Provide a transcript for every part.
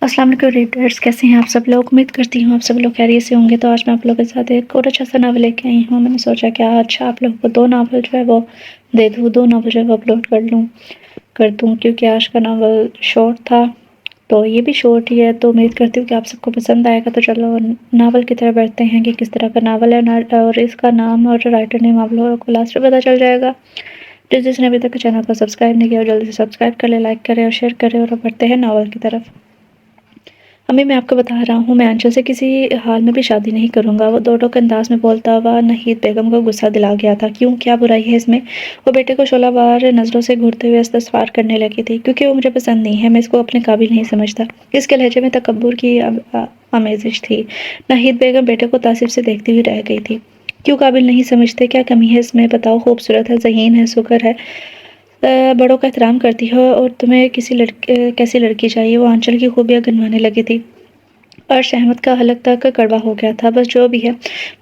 السلام علیکم ریڈرز، کیسے ہیں آپ سب لوگ؟ امید کرتی ہوں آپ سب لوگ خیریت سے ہوں گے۔ تو آج میں آپ لوگوں کے ساتھ ایک اور اچھا سا ناول لے کے آئی ہوں۔ میں نے سوچا کہ آج آپ لوگوں کو 2 ناول جو ہے وہ دے دوں، 2 ناول جو ہے وہ اپلوڈ کر دوں کیونکہ آج کا ناول شارٹ تھا، تو یہ بھی شارٹ ہی ہے، تو امید کرتی ہوں کہ آپ سب کو پسند آئے گا۔ تو چلو ناول کی طرف بڑھتے ہیں کہ کس طرح کا ناول ہے، اور اس کا نام اور رائٹر نیم آپ لوگوں کو لاسٹ میں پتہ چل جائے گا۔ جس نے ابھی تک چینل کو سبسکرائب نہیں کیا، جلدی سے سبسکرائب کر لیں، لائک کریں اور شیئر کریں، اور بڑھتے ہیں ناول کی طرف۔ امی، میں آپ کو بتا رہا ہوں، میں انشل سے کسی حال میں بھی شادی نہیں کروں گا۔ وہ دو ٹوک انداز میں بولتا ہوا نہید بیگم کو غصہ دلا گیا تھا۔ کیوں، کیا برائی ہے اس میں؟ وہ بیٹے کو شعلہ وار نظروں سے گھورتے ہوئے استفسار کرنے لگی تھی۔ کیونکہ وہ مجھے پسند نہیں ہے، میں اس کو اپنے قابل نہیں سمجھتا۔ اس کے لہجے میں تکبر کی آمیزش تھی۔ نہید بیگم بیٹے کو تعجب سے دیکھتی ہوئی رہ گئی تھی۔ کیوں قابل نہیں سمجھتے؟ کیا کمی ہے اس میں؟ بتاؤ، خوبصورت ہے، ذہین ہے، سکر ہے، بڑوں کا احترام کرتی ہو، اور تمہیں کیسی لڑکی چاہیے؟ وہ آنچل کی خوبیاں گنوانے لگی تھی۔ عرش احمد کا حلق تک کڑوا ہو گیا تھا۔ بس جو بھی ہے،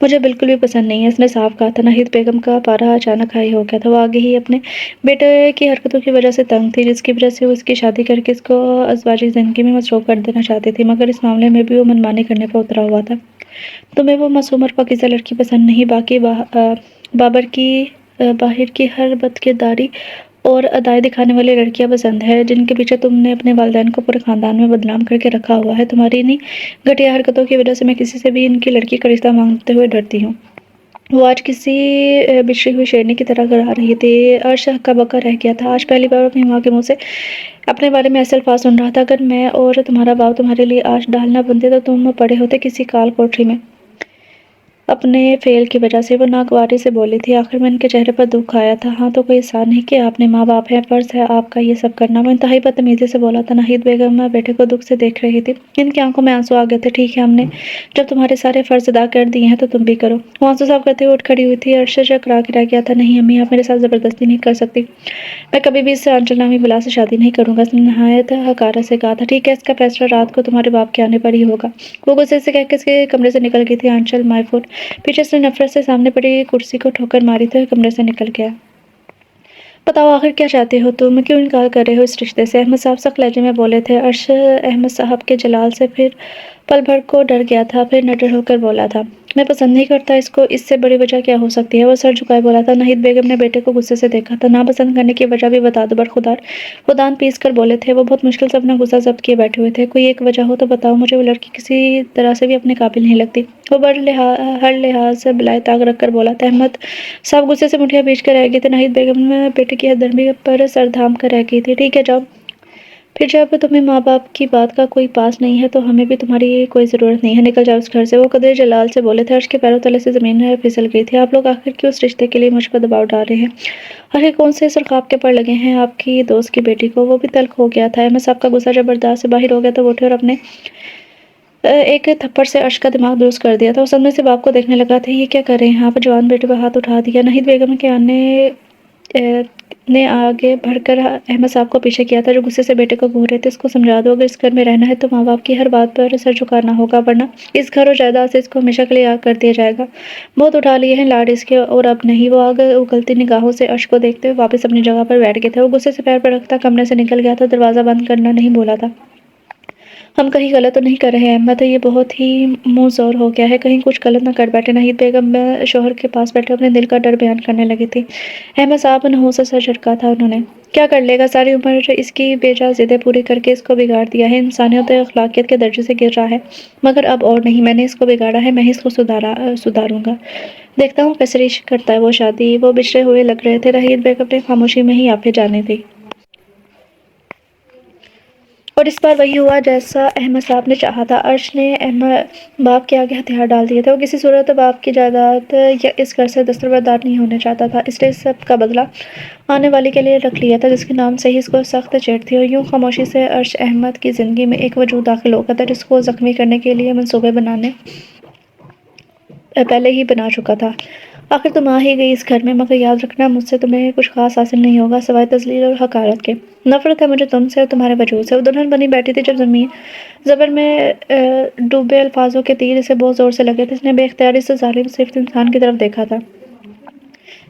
مجھے بالکل بھی پسند نہیں ہے، اس نے صاف کہا تھا۔ نہید بیگم کا پارا اچانک ہائی ہو گیا تھا۔ وہ آگے ہی اپنے بیٹے کی حرکتوں کی وجہ سے تنگ تھی، جس کی وجہ سے وہ اس کی شادی کر کے اس کو ازواجی زندگی میں مصروف کر دینا چاہتی تھی، مگر اس معاملے میں بھی وہ منمانی کرنے پر اترا ہوا تھا۔ تمہیں وہ معصوم اور پاکیزہ لڑکی پسند نہیں، باقی باہر کی ہر بد کرداری اور ادائی دکھانے والی لڑکیاں پسند ہے، جن کے پیچھے تم نے اپنے والدین کو پورے خاندان میں بدنام کر کے رکھا ہوا ہے۔ تمہاری انہی گھٹیا حرکتوں کی وجہ سے میں کسی سے بھی ان کی لڑکی کا رشتہ مانگتے ہوئے ڈرتی ہوں۔ وہ آج کسی بچھڑی ہوئی شیرنی کی طرح گھڑا رہی تھی۔ عرش ہکا بکا رہ گیا تھا۔ آج پہلی بار اپنی ماں کے منہ سے اپنے بارے میں ایسے الفاظ سن رہا تھا۔ اگر میں اور تمہارا باپ تمہارے لیے آج ڈال نہ بنتے تو تم پڑے ہوتے کسی کال کوٹری میں۔ اپنے فعل کی وجہ سے وہ ناگواری سے بولی تھی۔ آخر میں ان کے چہرے پر دکھ آیا تھا۔ ہاں، تو کوئی احسان نہیں کہ آپ نے ماں باپ ہیں، فرض ہے آپ کا یہ سب کرنا۔ وہ انتہائی بدتمیزی سے بولا تھا۔ نہید بیگم بیٹے کو دکھ سے دیکھ رہی تھی۔ ان کی آنکھوں میں آنسو آ گئے تھے۔ ٹھیک ہے، ہم نے جب تمہارے سارے فرض ادا کر دیے ہیں تو تم بھی کرو۔ وہ آنسو صاف کرتے ہوئے اٹھ کھڑی ہوئی تھی۔ عرش چکرا کے رہ گیا تھا۔ نہیں امی، آپ میرے ساتھ زبردستی نہیں کر سکتی۔ میں کبھی بھی اس آنچل نامی بلا سے شادی نہیں کروں گا، اس نے نہایت حقارت سے کہا تھا۔ ٹھیک ہے، اس کا فیصلہ رات کو تمہارے باپ کے آنے پر ہی ہوگا۔ وہ غصے سے کہہ کے اس کے کمرے سے نکل گئی تھی۔ آنچل مائی فٹ، پیچھے اس نے نفرت سے سامنے پڑی کرسی کو ٹھوکر ماری تھی اور کمرے سے نکل گیا۔ بتاؤ، آخر کیا چاہتے ہو تم؟ کیوں انکار کر رہے ہو اس رشتے سے؟ احمد صاحب سخت لہجے میں بولے تھے۔ عرش احمد صاحب کے جلال سے پھر پل بھر کو ڈر گیا تھا، پھر نڈر ہو کر بولا تھا، میں پسند نہیں کرتا اس کو، اس سے بڑی وجہ کیا ہو سکتی ہے؟ وہ سر جھکائے بولا تھا۔ نہید بیگم نے بیٹے کو غصے سے دیکھا تھا۔ ناپسند کرنے کی وجہ بھی بتا دو برخودار، وہ دانت پیس کر بولے تھے۔ وہ بہت مشکل سے اپنا غصہ ضبط کیے بیٹھے ہوئے تھے۔ کوئی ایک وجہ ہو تو بتاؤ، مجھے وہ لڑکی کسی طرح سے بھی اپنے قابل نہیں لگتی۔ وہ ہر لحاظ سے بلائے طاق رکھ کر بولا تھا۔ احمد صاحب غصے سے مٹھیاں بھیج کر رہ گئے تھے۔ نہید بیگم بیٹے کی ہمدردی پر سر تھام کر رہ گئی تھی۔ ٹھیک ہے، جاؤ، پھر جب تمہیں ماں باپ کی بات کا کوئی پاس نہیں ہے تو ہمیں بھی تمہاری کوئی ضرورت نہیں ہے، نکل جاؤ اس گھر سے۔ وہ قدرے جلال سے بولے تھے۔ عرش کے پیروں تلے سے زمین پھسل گئی تھی۔ آپ لوگ آخر کیوں اس رشتے کے لیے مجھ پر دباؤ ڈال رہے ہیں؟ آخر کون سے سر خواب کے پر لگے ہیں آپ کی دوست کی بیٹی کو؟ وہ بھی تلخ ہو گیا تھا۔ احمد صاحب کا غصہ جب برداشت سے باہر ہو گیا تو وہ اٹھے اور اپنے ایک تھپڑ سے عرش کا دماغ درست کر دیا تھا۔ وہ صدمے سے باپ کو دیکھنے لگا تھا۔ یہ کیا کر رہے ہیں آپ؟ جوان بیٹے پر ہاتھ اٹھا دیا۔ نہید بیگم کے نے آگے بڑھ کر احمد صاحب کو پیچھے کیا تھا، جو غصے سے بیٹے کو گھور رہے تھے۔ اس کو سمجھا دو، اگر اس گھر میں رہنا ہے تو ماں باپ کی ہر بات پر سر جھکانا ہوگا، ورنہ اس گھر اور جائیداد سے اس کو ہمیشہ کے لیے آگ کر دیا جائے گا۔ بہت اٹھا لیے ہیں لاڈ اس کے، اور اب نہیں۔ وہ آگ اگلتی نگاہوں سے عرش کو دیکھتے ہوئے واپس اپنی جگہ پر بیٹھ گئے تھے۔ وہ غصے سے پیر پر رکھتا کمرے سے نکل گیا تھا۔ دروازہ بند کرنا نہیں بولا تھا۔ ہم کہیں غلط تو نہیں کر رہے احمد؟ یہ بہت ہی منہ زور ہو گیا ہے، کہیں کچھ غلط نہ کر بیٹھے؟ نہید بیگم شوہر کے پاس بیٹھے اپنے دل کا ڈر بیان کرنے لگی تھی۔ احمد صاحب نحوست سے سر جھٹکا تھا انہوں نے۔ کیا کر لے گا؟ ساری عمر اس کی بے جا ضدیں پوری کر کے اس کو بگاڑ دیا ہے، انسانیت اور اخلاقیات کے درجے سے گر رہا ہے، مگر اب اور نہیں۔ میں نے اس کو بگاڑا ہے، میں ہی اس کو سدھاروں گا۔ دیکھتا ہوں کیسے کرتا ہے وہ شادی۔ وہ بچھڑے ہوئے لگ رہے تھے۔ نہید بیگم نے خاموشی میں ہی آنکھیں جانے دی۔ اور اس بار وہی ہوا جیسا احمد صاحب نے چاہا تھا۔ عرش نے باپ کے آگے ہتھیار ڈال دیے تھے۔ وہ کسی صورت باپ کی جائیداد یا اس گھر سے دستبردار نہیں ہونا چاہتا تھا۔ اس نے اس سب کا بدلہ آنے والی کے لیے رکھ لیا تھا، جس کے نام سے ہی اس کو سخت چیٹ تھی۔ اور یوں خاموشی سے عرش احمد کی زندگی میں ایک وجود داخل ہو گیا تھا، جس کو زخمی کرنے کے لیے منصوبے پہلے ہی بنا چکا تھا۔ آخر تم آ ہی گئی اس گھر میں، مگر یاد رکھنا مجھ سے تمہیں کچھ خاص حاصل نہیں ہوگا سوائے تذلیل اور حقارت کے۔ نفرت ہے مجھے تم سے اور تمہارے وجود سے۔ وہ دلہن بنی بیٹھی تھی جب زمین زبر میں ڈوبے الفاظوں کے تیر اسے بہت زور سے لگے تھے۔ اس نے بے اختیاری سے ظالم صفت انسان کی طرف دیکھا تھا۔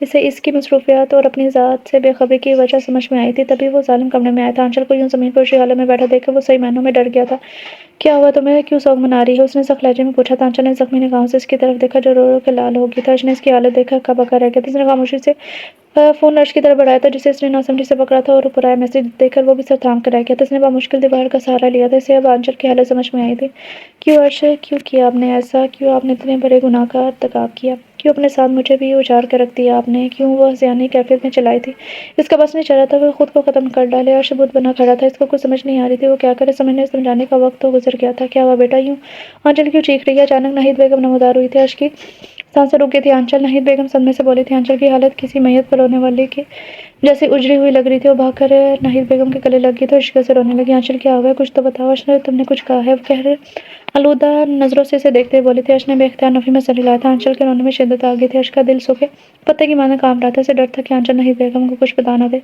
اسے اس کی مصروفیات اور اپنی ذات سے بے خبری کی وجہ سمجھ میں آئی تھی۔ تبھی وہ ظالم کمرے میں آیا تھا۔ آنچل کو یوں زمین پر اسی حالت میں بیٹھا دیکھ کر وہ صحیح معنوں میں ڈر گیا تھا۔ کیا ہوا تمہیں؟ کیوں سوگ منا رہی ہے؟ اس نے سخت لہجے میں پوچھا تھا۔ آنچل نے زخمی نگاہوں سے اس کی طرف دیکھا جو رو رو کے لال ہو گئی تھا۔ اس نے اس کی حالت دیکھ کر ہکا بکا رہ گیا تھا۔ اس نے خاموشی سے فون نرس کی طرف بڑھایا تھا جسے اس نے ناسمجھی سے پکڑا تھا اور اوپر آیا میسج دیکھ کر وہ بھی سر تھام کر رہ گیا تھا۔ اس نے بامشکل دیوار کا سہارا لیا تھا۔ اسے اب آنچل کی حالت سمجھ میں آئی تھی۔ کیوں عرش؟ کیوں کیا آپ نے ایسا؟ کیوں آپ نے اتنے بڑے گناہ کا ارتکاب کیا؟ کیوں اپنے ساتھ مجھے بھی اجاڑ کر رکھ دیا آپ نے؟ کیوں وہ ذہنی کیفیت میں چلائی تھی؟ اس کا بس نہیں چل رہا تھا، وہ خود کو ختم کر ڈالے۔ عرش بت بنا کھڑا تھا۔ اس کو کچھ سمجھ نہیں آ رہی تھی وہ کیا کرے۔ سمجھنے سمجھانے کا وقت تو گزر گیا تھا۔ کیا ہوا بیٹا؟ یوں آنچل کیوں چیخ رہی ہے؟ اچانک ناہید بیگم نمودار ہوئی تھی۔ عرش کی سانسیں رک گئی تھی۔ آنچل! ناہید بیگم صدمے سے بولی تھی۔ آنچل کی حالت کسی میت پر رونے والی کی جیسی اجڑی ہوئی لگ رہی تھی۔ وہ بھاگ کر ناہید بیگم کے گلے لگ گئی تو عشق سے رونے لگی۔ آنچل کیا ہوا ہے؟ کچھ تو بتاؤ۔ عرش تم نے کچھ کہا ہے؟ وہ کہر آلودہ نظروں سے اسے دیکھتے ہوئے بولی تھی۔ عرش نے بے اختیار نفی میں سر ہلایا تھا۔ آنچل کے رونے میں شدت آ گئی تھی۔ عرش کا دل سوکھے پتے کی مانند کانپ رہا تھا۔ اسے ڈر تھا کہ آنچل ناہید بیگم کو کچھ بتا نہ دے۔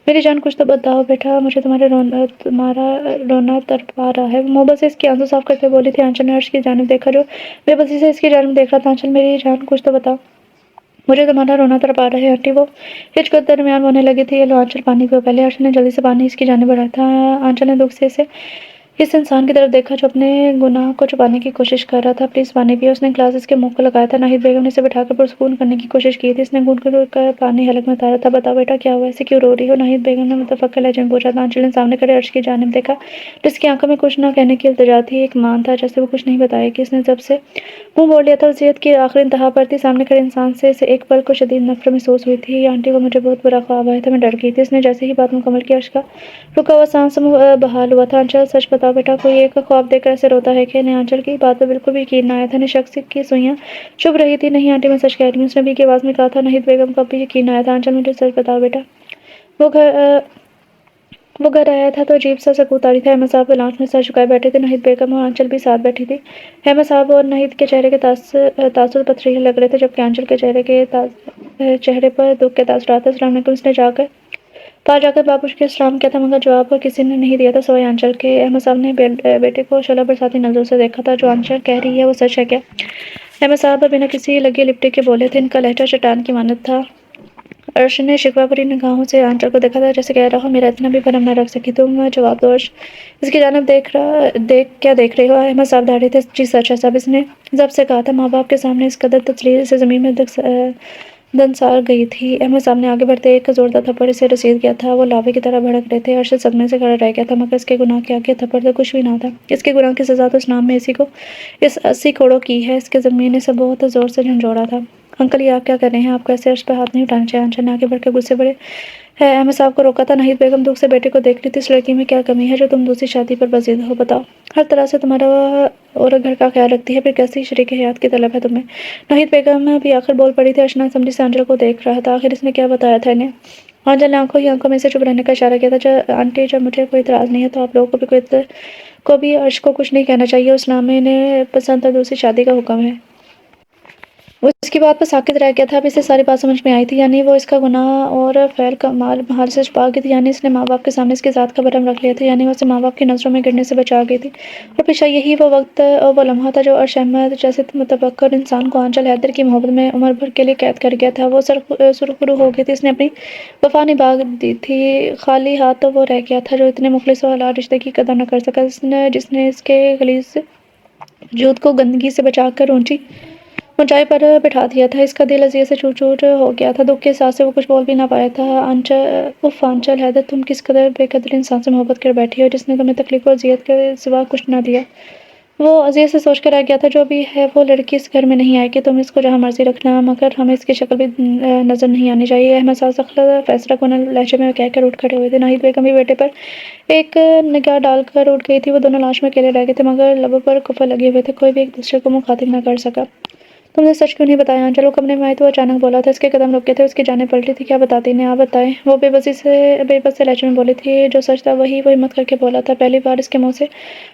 میری جان کچھ تو بتاؤ بیٹا، مجھے تمہارا رونا تڑپا رہا ہے۔ وہ محبت سے اس کی آنسو صاف کرتے بولی تھی۔ آنچل نے عرش کی جانب دیکھا جو بے بسی سے اس کی جانب دیکھ رہا تھا۔ آنچل میری جان کچھ تو بتاؤ، مجھے تمہارا رونا تڑپا رہا ہے۔ آنٹی وہ ہچکچ درمیان ہونے لگی تھی۔ یہ لو آنچل پانی پیو پہلے۔ عرش نے جلدی سے پانی اس کی جانب بڑھایا تھا۔ آنچل نے دکھ سے اسے اس انسان کی طرف دیکھا جو اپنے گناہ کو چھپانے کی کوشش کر رہا تھا۔ پلیز پانی پیو۔ اس نے گلاس اس کے منہ کو لگایا تھا۔ ناہید بیگم نے اسے بٹھا کر پرسکون کرنے کی کوشش کی تھی۔ اس نے گھونٹ گھونٹ کر پانی حلق میں اتارا تھا۔ بتاؤ بیٹا کیا ہوا؟ ایسے کیوں رو رہی ہو؟ ناہید بیگم نے متفکر لہجے میں پوچھا تھا۔ آنچل نے سامنے کھڑے عرش کی جانب دیکھا جس کی آنکھوں میں کچھ نہ کہنے کی التجا تھی۔ ایک مان تھا جیسے وہ کچھ نہیں بتائے گی۔ اس نے جب سے منہ موڑ لیا تھا وصیت کی آخری انتہا پر تھی۔ سامنے کھڑے انسان سے اسے ایک پل کو شدید نفرت محسوس ہوئی تھی۔ آنٹی کو مجھے بہت برا خواب آیا تھا، میں ڈر گئی تھی۔ اس نے جیسے ہی بات مکمل کی عرش کا رکا ہوا سانس بحال ہوا تھا۔ آنچل سچ بتاؤ بیٹا، کوئی ایک خواب دیکھ کر ایسے روتا ہے کہ نہیں؟ آنچل کی بات پر بالکل بھی یقین نہ آیا تھا۔ شخص کی سوئیاں چبھ رہی تھی۔ نہیں آنٹی میں سچ کہہ رہی ہوں، اس نے بھی کی آواز میں کہا تھا۔ ناہید بیگم کو اب بھی یقین نہ آیا تھا۔ آنچل مجھے سچ بتاؤ بیٹا۔ وہ گھر آیا تھا تو عجیب سا سکوت آری تھا۔ احمد صاحب لاؤنج میں سر جھکائے بیٹھے تھے۔ ناہید بیگم اور آنچل بھی ساتھ بیٹھی تھی۔ احمد صاحب اور ناہید کے چہرے کے تاثر پتھریلے لگ رہے تھے جبکہ آنچل کے چہرے پر دکھ کے تاثرات تھے۔ السلام علیکم۔ اس نے جا کر بابوش کے سلام کیا تھا مگر جواب کسی نے نہیں دیا تھا سوائے آنچل کے۔ احمد صاحب نے بیٹے کو شعلہ برساتی نظروں سے دیکھا تھا۔ جو آنچل کہہ رہی ہے وہ سچ ہے کیا؟ احمد صاحب بنا کسی لگے لپٹے کے بولے تھے۔ ان کا لہجہ چٹان کی مانند تھا۔ عرش نے شکوہ بھری نگاہوں سے آنچل کو دیکھا تھا جیسے کہہ رہا ہو میرا اتنا بھی بھرم نہ رکھ سکی تم۔ جواب دو عرش۔ اس کی جانب کیا دیکھ رہے ہو؟ احمد صاحب دھاڑے تھے۔ جی سچ ہے صاحب، اس نے ضبط سے کہا تھا۔ ماں باپ کے سامنے اس قدر تسلیل سے زمین میں دنسار گئی تھی۔ احمد صاحب نے آگے بڑھتے ایک زوردار تھپڑ اسے رسید گیا تھا۔ وہ لاوے کی طرح بھڑک رہے تھے۔ عرش صدمے سے کھڑا رہ گیا تھا مگر اس کے گناہ کے آگے تھپڑ تو کچھ بھی نہ تھا۔ اس کے گناہ کی سزا تو اس نام میں اس 80 کوڑوں کی ہے۔ اس کے ضمیر نے اسے بہت زور سے جھنجھوڑا تھا۔ انکل یہ آپ کیا کر رہے ہیں؟ آپ کو ایسے عرش پہ ہاتھ نہیں اٹھانا چاہیے۔ آنچل نے آگے بڑھ کے غصے بڑے احمد صاحب کو روکا تھا۔ ناہید بیگم دکھ سے بیٹے کو دیکھ رہی تھی۔ اس لڑکی میں کیا کمی ہے جو تم دوسری شادی پر بضد ہو؟ بتاؤ۔ ہر طرح سے تمہارا اور گھر کا خیال رکھتی ہے، پھر کیسی شریک حیات کی طلب ہے تمہیں؟ ناہید بیگم بھی آخر بول پڑی تھی۔ عرش ناسمجھی سے آنچل کو دیکھ رہا تھا۔ آخر اس نے کیا بتایا تھا انہیں؟ آنچل نے آنکھوں ہی آنکھوں میں سے چپ رہنے کا اشارہ کیا تھا۔ آنٹی جب مجھے کوئی اعتراض نہیں ہے تو آپ لوگوں کو بھی عرش کو کچھ نہیں کہنا چاہیے۔ اس نامے نے پسند تھا دوسری شادی کا حکم ہے۔ وہ اس کی بات پر ساکت رہ گیا تھا۔ اب اسے ساری بات سمجھ میں آئی تھی۔ یعنی وہ اس کا گناہ اور فعل کا مال محال سے چھپا گئی تھی۔ یعنی اس نے ماں باپ کے سامنے اس کی ذات کا بھرم رکھ لیا تھا۔ یعنی وہ اسے ماں باپ کی نظروں میں گرنے سے بچا گئی تھی۔ اور پیشہ یہی وہ وقت اور وہ لمحہ تھا جو عرش احمد جیسے متفکر انسان کو آنچل حیدر کی محبت میں عمر بھر کے لیے قید کر گیا تھا۔ وہ سرخرو ہو گئی تھی۔ اس نے اپنی وفا نبھا دی تھی۔ خالی ہاتھ تو وہ رہ گیا تھا جو اتنے مخلص و حلال رشتے کی قدر نہ کر سکا، جس نے اس کے غلیظ وجود کو گندگی سے بچا کر اونچائی پر بٹھا دیا تھا۔ اس کا دل اذیت سے چور چور ہو گیا تھا۔ دکھ کے احساس سے وہ کچھ بول بھی نہ پایا تھا۔ آنچل حیدر، تم کس قدر بے قدر انسان سے محبت کر بیٹھی ہو جس نے تمہیں تکلیف اور اذیت کے سوا کچھ نہ دیا۔ وہ اذیت سے سوچ کر رہ گیا تھا جو بھی ہے وہ لڑکی اس گھر میں نہیں آئے گی۔ تم اس کو جہاں مرضی رکھنا مگر ہمیں اس کی شکل بھی نظر نہیں آنی چاہیے۔ احمد صاحب سخت فیصلہ کن لہجے میں کہہ کر اٹھ کھڑے ہوئے تھے۔ ناہید بیگم بھی بیٹے پر ایک نگاہ ڈال کر اٹھ گئی تھی۔ وہ دونوں لاش میں اکیلے رہ گئے تھے مگر لبوں پر قفل لگے ہوئے تھے۔ کوئی بھی ایک دوسرے کو مخاطب نہ کر سکا۔ تم نے سچ کیوں نہیں بتایا آنچل؟ وہ کمرے میں آئی تو وہ اچانک بولا تھا۔ اس کے قدم رک گئے تھے۔ اس کی جانب پلٹی تھی۔ کیا بتاتی انہیں؟ آپ بتائیں۔ وہ بے بس سے لہجے میں بولی تھی۔ جو سچ تھا وہی وہ ہمت کر کے بولا تھا۔ پہلی بار اس کے منہ سے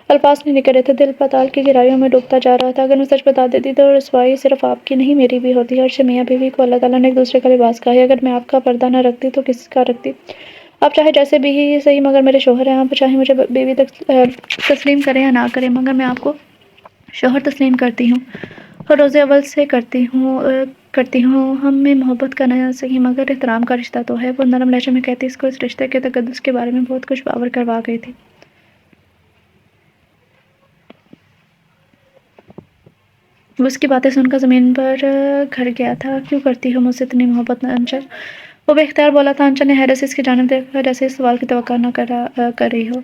الفاظ نہیں نکل رہے تھے۔ دل پتال کی گہرائیوں میں ڈوبتا جا رہا تھا۔ اگر میں سچ بتا دیتی تو رسوائی صرف آپ کی نہیں میری بھی ہوتی۔ عرش میاں بیوی کو اللہ تعالیٰ نے ایک دوسرے کا لباس کہا ہے۔ اگر میں آپ کا پردہ نہ رکھتی تو کس کا رکھتی؟ آپ چاہے جیسے بھی صحیح مگر میرے شوہر ہیں۔ آپ چاہے مجھے بیوی تسلیم کریں یا نہ کریں مگر میں آپ کو شوہر تسلیم کرتی ہوں۔ اور روز اول سے کرتی ہوں ہم میں محبت کا نیا صحیح مگر احترام کا رشتہ تو ہے۔ وہ نرم لہجے میں کہتی اس کو اس رشتے کے تقدس کے بارے میں بہت کچھ باور کروا گئی تھی۔ وہ اس کی باتیں سن کر زمین پر گھر گیا تھا۔ کیوں کرتی ہو مجھ سے اتنی محبت انچل؟ وہ بے اختیار بولا تھا۔ انچل نے حیرت سے اس کی جانب دیکھا جیسے اس سوال کی توقع نہ کر رہی ہو۔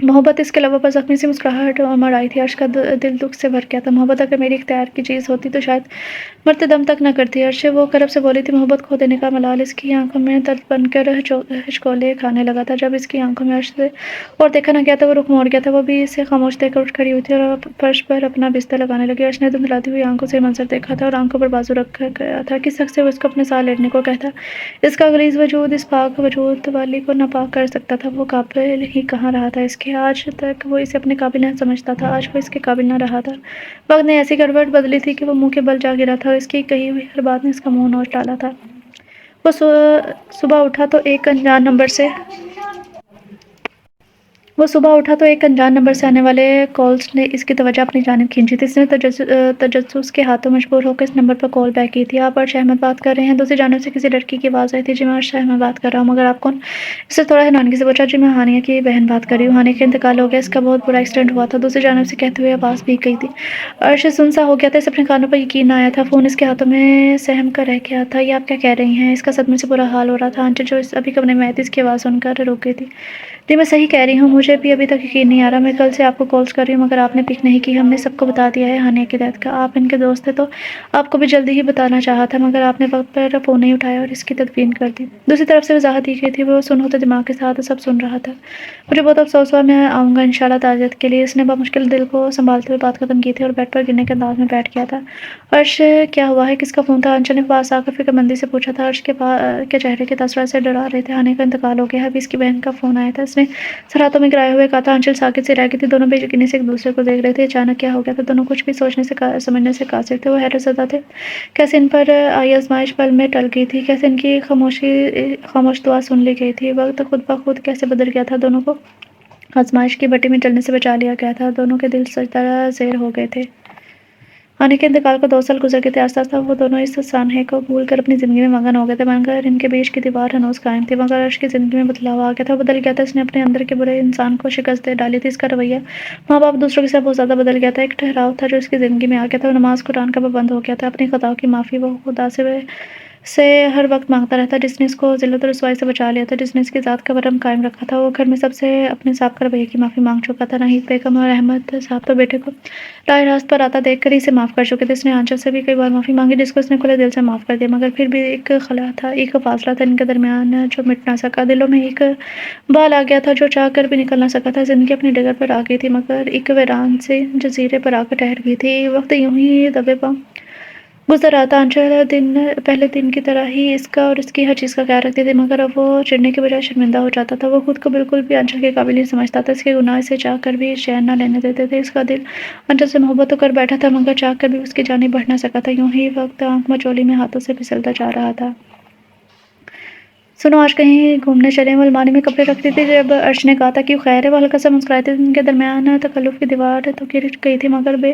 محبت اس کے لبوں پر زخمی سی مسکراہٹ امڑ آئی تھی۔ عرش کا دل دکھ سے بھر گیا تھا۔ محبت اگر میری اختیار کی چیز ہوتی تو شاید مرتے دم تک نہ کرتی۔ عرش وہ کرب سے بولی تھی۔ محبت کھو دینے کا ملال اس کی آنکھوں میں درد بن کر ہچکولے کھانے لگا تھا۔ جب اس کی آنکھوں میں عرش سے اور دیکھا نہ گیا تھا وہ رخ موڑ گیا تھا۔ وہ بھی اسے خاموش دیکھ کر اٹھ کھڑی ہوئی تھی اور فرش پر اپنا بستر لگانے لگی۔ عرش نے دھندلاتی ہوئی آنکھوں سے یہ منظر دیکھا تھا اور آنکھوں پر بازو رکھا گیا تھا۔ کس حق سے وہ اس کو اپنے ساتھ لیٹنے کو کہتا؟ اس کا غلیظ وجود اس پاک وجود والی کو ناپاک کر سکتا تھا۔ وہ قابل ہی کہاں رہا تھا اس کے؟ آج تک وہ اسے اپنے قابل نہ سمجھتا تھا، آج وہ اس کے قابل نہ رہا تھا۔ وقت نے ایسی کروٹ بدلی تھی کہ وہ منہ کے بل جا گرا تھا اور اس کی کہی ہوئی ہر بات نے اس کا منہ نوچ ڈالا تھا۔ وہ صبح اٹھا تو ایک انجان نمبر سے آنے والے کالز نے اس کی توجہ اپنی جانب کھینچی تھی۔ اس نے تجسس کے ہاتھوں مجبور ہو کر اس نمبر پر کال بیک کی تھی۔ آپ عرش احمد بات کر رہے ہیں؟ دوسری جانب سے کسی لڑکی کی آواز آئی تھی۔ جی میں عرش احمد بات کر رہا ہوں، مگر آپ کون؟ اس نے تھوڑا حیرانگی سے پوچھا۔ جی میں ہانیہ کی بہن بات کر رہی ہوں۔ ہانیہ کا انتقال ہو گیا، اس کا بہت برا ایکسیڈنٹ ہوا تھا، دوسری جانب سے کہتے ہوئے آواز بھیگ گئی تھی۔ عرش سن سا ہو گیا تھا، اسے اپنے کانوں پر یقین نہ آیا تھا۔ فون اس کے ہاتھوں میں سہم کر رہ گیا تھا۔ یہ آپ کیا کہہ رہی ہیں؟ اس کا صدمے سے برا حال ہو رہا تھا۔ انچل جو ابھی کمرے میں آئی تھی اس کی آواز سن کر رک گئی تھی۔ جی میں صحیح کہہ رہی ہوں، مجھے بھی ابھی تک یقین نہیں آ رہا۔ میں کل سے آپ کو کالز کر رہی ہوں مگر آپ نے پک نہیں کی۔ ہم نے سب کو بتا دیا ہے ہانیہ کی ڈیتھ کا۔ آپ ان کے دوست تھے تو آپ کو بھی جلدی ہی بتانا چاہا تھا مگر آپ نے وقت پر فون نہیں اٹھایا اور اس کی تدفین کر دی۔ دوسری طرف سے وضاحت دی گئی تھی۔ وہ سن ہوتے دماغ کے ساتھ سب سن رہا تھا۔ مجھے بہت افسوس ہوا، میں آؤں گا انشاءاللہ تعزیت کے لیے۔ اس نے بمشکل دل کو سنبھالتے ہوئے بات ختم کی تھی اور بیڈ پر گرنے کے انداز میں بیٹھ گیا تھا۔ عرش کیا ہوا ہے؟ کس کا فون تھا؟ انچل نے پاس آ کر فکر مندی سے پوچھا تھا۔ عرش کے چہرے کے تاثرات سے ڈرا رہے تھے۔ ہانیہ کا انتقال ہو گیا ہے، ابھی اس کی بہن کا فون آیا تھا، اس نے سر ہاتھوں میں گرائے ہوئے کہا تھا۔ انچل ساکت سی رہ گئی تھی، دونوں بے یقینی سے ایک دوسرے کو دیکھ رہے تھے۔ اچانک کیا ہو گیا تھا؟ دونوں کچھ بھی سوچنے سے سمجھنے سے قاصر تھے۔ وہ حیرت زدہ تھے۔ کیسے ان پر آئی آزمائش پل میں ٹل گئی تھی؟ کیسے ان کی خاموش دعا سن لی گئی تھی؟ وقت خود بخود کیسے بدل گیا تھا؟ دونوں کو آزمائش کی بٹی میں جلنے سے بچا لیا گیا تھا۔ دونوں کے دل سجدہ زیر ہو گئے تھے۔ ہانیہ کے انتقال کو 2 سال گزر گئے تھے۔ آہستہ آہستہ وہ دونوں اس سانحے کو بھول کر اپنی زندگی میں مگن ہو گئے تھے مگر ان کے بیچ کی دیوار ہنوز قائم تھی۔ مگر عرش کی زندگی میں بدلاؤ آ گیا تھا، وہ بدل گیا تھا۔ اس نے اپنے اندر کے برے انسان کو شکست دے ڈالی تھی۔ اس کا رویہ ماں باپ دوسروں کے ساتھ بہت زیادہ بدل گیا تھا۔ ایک ٹھہراؤ تھا جو اس کی زندگی میں آ گیا تھا۔ وہ نماز قرآن کا پابند ہو گیا تھا۔ اپنی خطاؤں کی معافی وہ خدا سے ہر وقت مانگتا رہتا جس نے اس کو ذلت اور رسوائی سے بچا لیا تھا، جس نے اس کی ذات کا بھرم قائم رکھا تھا۔ وہ گھر میں سب سے اپنے سابقہ رویے کی معافی مانگ چکا تھا۔ ناہید بیگم اور احمد صاحب تو بیٹے کو راہ راست پر آتا دیکھ کر ہی اسے معاف کر چکے تھے۔ اس نے آنچل سے بھی کئی بار معافی مانگی جس کو اس نے کھلے دل سے معاف کر دیا مگر پھر بھی ایک خلا تھا، ایک فاصلہ تھا ان کے درمیان جو مٹ نہ سکا۔ دلوں میں ایک بال آ گیا تھا جو چاہ کر بھی نکل نہ سکا تھا۔ زندگی اپنی ڈگر پر آ گئی تھی مگر ایک ویران سے جزیرے پر آ کر ٹھہر گئی تھی۔ وقت یوں ہی دبے پاؤں گزر رہا تھا۔ انچل پہلے دن کی طرح ہی اس کا اور اس کی ہر چیز کا خیال رکھتی تھی مگر اب وہ چڑھنے کے بجائے شرمندہ ہو جاتا تھا۔ وہ خود کو بالکل بھی انچل کے قابل نہیں سمجھتا تھا۔ اس کے گناہ اسے چاہ کر بھی چین نہ لینے دیتے تھے۔ اس کا دل انچل سے محبت تو کر بیٹھا تھا مگر چاہ کر بھی اس کی جانب بڑھ نہ سکا تھا۔ یوں ہی وقت آنکھ مچولی میں ہاتھوں سے پھسلتا جا رہا تھا۔ سنو آج کہیں گھومنے چلیں؟ وہ الماری میں کپڑے رکھتی تھی جب عرش نے کہا تھا کہ خیر ہے۔ وہ ہلکا سا مسکرائی تھی۔ ان کے درمیان تکلف کی دیوار تو گر گئی تھی مگر بے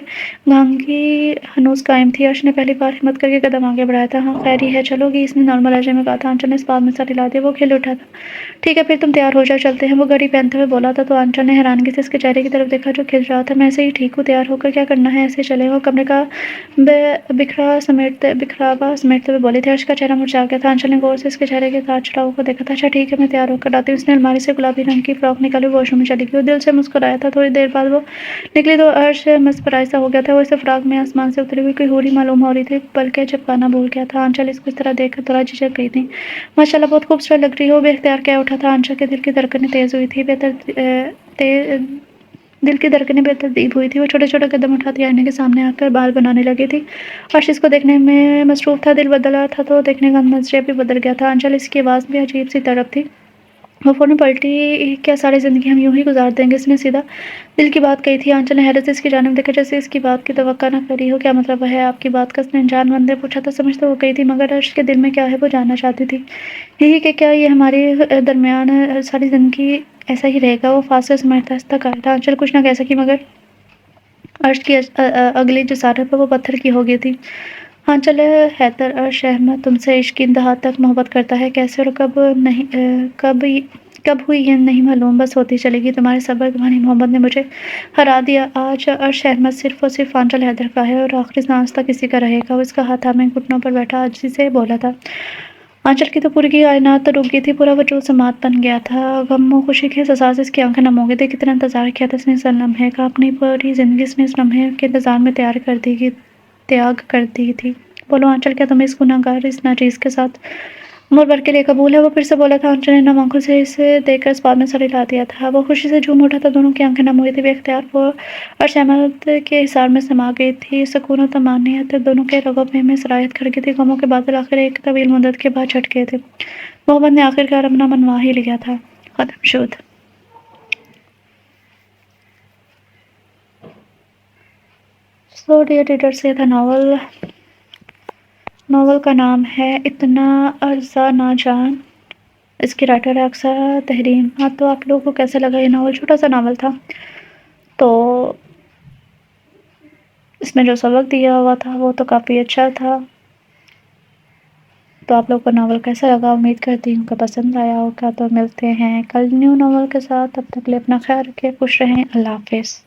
گھانگی ہنوز قائم تھی۔ عرش نے پہلی بار ہمت کر کے قدم آگے بڑھایا تھا۔ ہاں خیر ہی ہے، چلو گی؟ اس نے نارمل لہجے میں کہا تھا۔ انچل نے اس بات میں سر ہلا دیا۔ وہ کھل اٹھا تھا۔ ٹھیک ہے پھر تم تیار ہو جاؤ، چلتے ہیں، وہ گھڑی پہنتے ہوئے بولا تھا تو انچل نے حیرانگی سے اس کے چہرے کی طرف دیکھا جو کھل رہا تھا۔ میں ایسے ہی ٹھیک ہوں، تیار ہو کر کیا کرنا ہے، ایسے چلیں، وہ کمرے کا بکھراوا سمیٹتے ہوئے بولی تھی۔ عرش کا چہرہ مرجھا گیا تھا۔ انچل نے غور سے اس کے چہرے کے تاج چڑھاؤ کو دیکھا تھا۔ اچھا ٹھیک ہے، میں تیار ہو کر آتی ہوں۔ اس نے الماری سے گلابی رنگ کی فراک نکالی، واش روم میں چلی گئی۔ وہ دل سے مسکرایا تھا۔ تھوڑی دیر بعد وہ نکلی تو عرش مسپرائی سا ہو گیا تھا۔ وہ اسے فراک میں آسمان سے اتری ہوئی کوئی حوری معلوم ہو رہی تھی بلکہ چپکانا بھول گیا تھا۔ انچل اس کو اس طرح دیکھ کر تھوڑا جھجک گئی تھی۔ ماشاءاللہ بہت خوبصورت لگ رہی ہو، بے اختیار کہہ اٹھا تھا۔ انچل کے دل کی دھڑکنیں تیز ہوئی تھی، بے ترتیب ہوئی تھی۔ وہ چھوٹے چھوٹے قدم اٹھاتی آئینے کے سامنے آ کر بال بنانے لگی تھی۔ عرش اس کو دیکھنے میں مصروف تھا۔ دل بدلا تھا تو دیکھنے کا نظریہ بھی بدل گیا تھا۔ انچل اس کی آواز میں عجیب سی طرب تھی۔ وہ فوراً پلٹی۔ کیا ساری زندگی ہم یوں ہی گزار دیں گے؟ اس نے سیدھا دل کی بات کہی تھی۔ انچل نے حیرت سے اس کی جانب دیکھا جیسے اس کی بات کی توقع نہ کری ہو۔ کیا مطلب ہے آپ کی بات کا؟ اس نے انجان بندے پوچھا تھا۔ سمجھ تو وہ گئی تھی مگر عرش کے دل میں کیا ہے وہ جاننا چاہتی تھی۔ یہی کہ کیا یہ ہمارے درمیان ساری زندگی ایسا ہی رہے گا؟ وہ فاصلے سمیٹتا آہستہ کہا تھا۔ انچل کچھ نہ کہہ سکی مگر عرش کی اگلی جسارت پر وہ پتھر کی ہو گئی تھی۔ ہاں چلے حیدر، عرش احمد تم سے عشق کی انتہا تک محبت کرتا ہے، کیسے اور کب ہوئی یہ نہیں معلوم، بس ہوتی چلے گی، تمہارے صبر تمہاری محبت نے مجھے ہرا دیا۔ آج عرش احمد صرف اور صرف آنچل حیدر کا ہے اور آخری سانس تک اسی کا رہے گا۔ وہ اس کا ہاتھ تھامے گھٹنوں پر بیٹھا عاجزی سے بولا تھا۔ آنچل کی تو پوری کائنات تو رک گئی تھی، پورا وجود سماعت بن گیا تھا، غم و خوشی کے احساسات سے اس کی آنکھیں نم ہو گئی تھی۔ کتنا انتظار کیا تھا اس نے اس لمحے کا، اپنی پوری زندگی اس نے اس لمحے کے انتظار میں تیاگ کر دی تھی۔ بولو آنچل، کیا تمہیں اس گنہگار اس ناچیز کے ساتھ عمر بھر کے لیے قبول ہے؟ وہ پھر سے بولا تھا۔ آنچل نے نم آنکھوں سے اسے دیکھ کر اس بات میں سر ہلا دیا تھا۔ وہ خوشی سے جھوم اٹھا تھا، دونوں کی آنکھیں نم ہوئی تھی، بے اختیار وہ عرش احمد کے حصار میں سما گئی تھی۔ سکون و طمانینت دونوں کے رگوں میں سرایت کر گئی تھی۔ غموں کے بادل آخر ایک طویل مدت کے بعد چھٹ گئے تھے، محبت نے آخرکار اپنا منوا ہی لیا تھا۔ ختم شد۔ سو ڈیئر ریڈرز، یہ تھا ناول کا نام ہے اتنا عرضہ نہ جان، اس کی رائٹر ہے اقصیٰ تحریم۔ ہاں تو آپ لوگوں کو کیسا لگا یہ ناول؟ چھوٹا سا ناول تھا، تو اس میں جو سبق دیا ہوا تھا وہ تو کافی اچھا تھا۔ تو آپ لوگوں کو ناول کیسا لگا؟ امید کرتی ہوں کہ پسند آیا ہوگا۔ تو ملتے ہیں کل نیو ناول کے ساتھ، تب تک کے لیے اپنا خیال رکھیں، خوش رہیں، اللہ حافظ۔